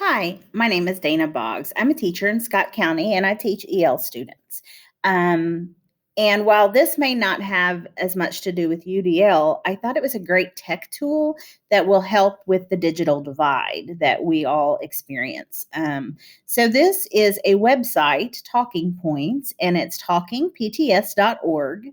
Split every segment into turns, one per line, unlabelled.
Hi, my name is Dana Boggs. I'm a teacher in Scott County and I teach EL students. Um, and while this may not have as much to do with UDL, I thought it was a great tech tool that will help with the digital divide that we all experience. So, this is a website, Talking Points, and it's talkingpts.org.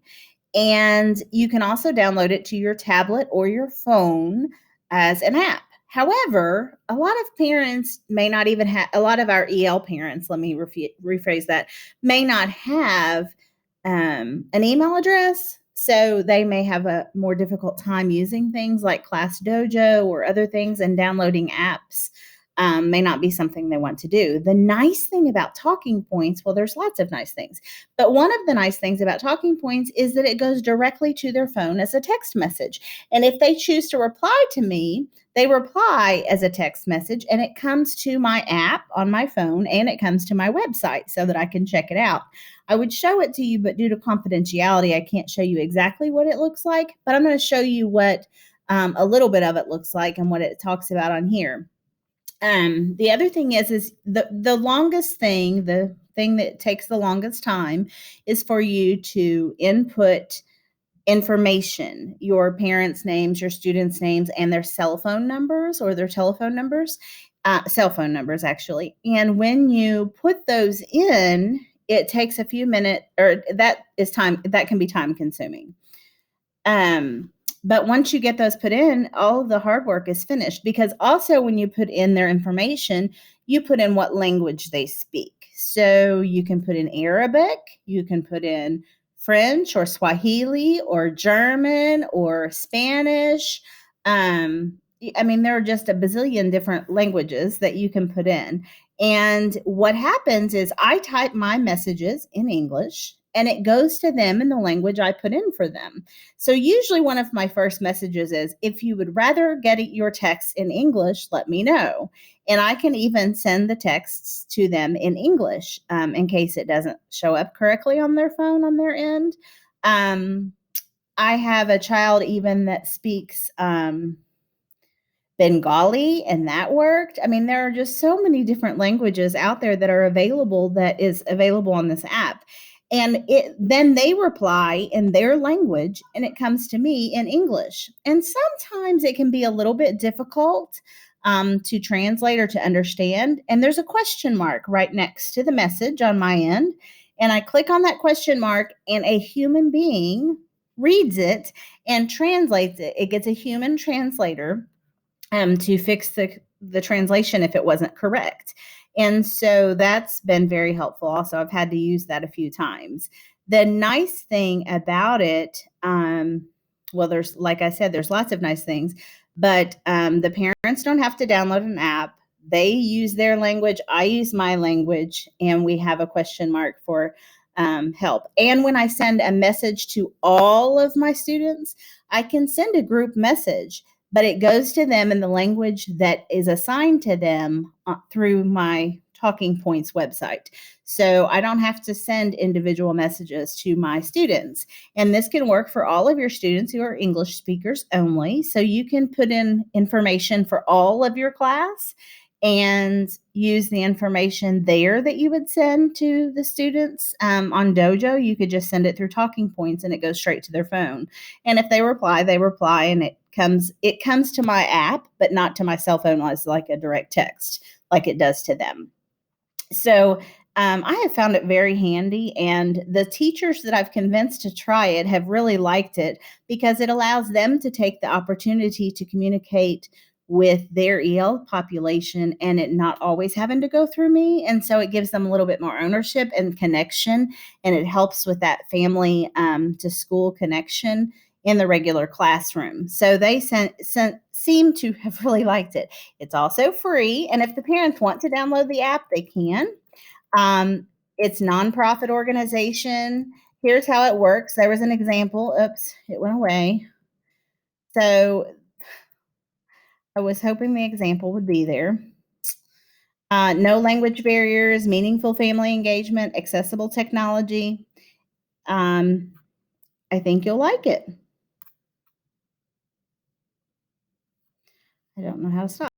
And you can also download it to your tablet or your phone as an app. However, a lot of parents may not even have, a lot of our EL parents, let me rephrase that, may not have an email address. So they may have a more difficult time using things like Class Dojo or other things, and downloading apps may not be something they want to do. The nice thing about Talking Points, well, there's lots of nice things, but one of the nice things about Talking Points is that it goes directly to their phone as a text message. And if they choose to reply to me, they reply as a text message, and it comes to my app on my phone, and it comes to my website so that I can check it out. I would show it to you, but due to confidentiality, I can't show you exactly what it looks like, but I'm going to show you what a little bit of it looks like and what it talks about on here. The other thing is the longest thing, the thing that takes the longest time, is for you to input information, your parents' names, your students' names, and their cell phone numbers or their telephone numbers, cell phone numbers, actually. And when you put those in, it takes a few minutes, or that can be time consuming. Um, but once you get those put in, all of the hard work is finished, because also when you put in their information, you put in what language they speak. So you can put in Arabic, you can put in French or Swahili or German or Spanish. I mean, there are just a bazillion different languages that you can put in. And what happens is I type my messages in English and it goes to them in the language I put in for them. So usually one of my first messages is, if you would rather get your text in English, let me know. And I can even send the texts to them in English in case it doesn't show up correctly on their phone on their end. I have a child even that speaks Bengali, and that worked. I mean, there are just so many different languages out there that are available, that is available on this app. And then they reply in their language and it comes to me in English. And sometimes it can be a little bit difficult to translate or to understand. And there's a question mark right next to the message on my end. And I click on that question mark, and a human being reads it and translates it. It gets a human translator to fix the translation if it wasn't correct. And so that's been very helpful. Also, I've had to use that a few times. The nice thing about it, well, there's, like I said, there's lots of nice things, but the parents don't have to download an app. They use their language, I use my language, and we have a question mark for help. And when I send a message to all of my students, I can send a group message, but it goes to them in the language that is assigned to them through my Talking Points website. So I don't have to send individual messages to my students. And this can work for all of your students who are English speakers only. So you can put in information for all of your class and use the information there that you would send to the students. On Dojo, you could just send it through Talking Points and it goes straight to their phone. And if they reply, and it comes to my app, but not to my cell phone as like a direct text, like it does to them. So I have found it very handy, and the teachers that I've convinced to try it have really liked it, because it allows them to take the opportunity to communicate with their EL population and it not always having to go through me. And so it gives them a little bit more ownership and connection, and it helps with that family to school connection in the regular classroom. So they seem to have really liked it. It's also free, and if the parents want to download the app, they can. It's nonprofit organization. Here's how it works. There was an example. Oops, it went away. So I was hoping the example would be there. No language barriers, meaningful family engagement, accessible technology. I think you'll like it. I don't know how to stop.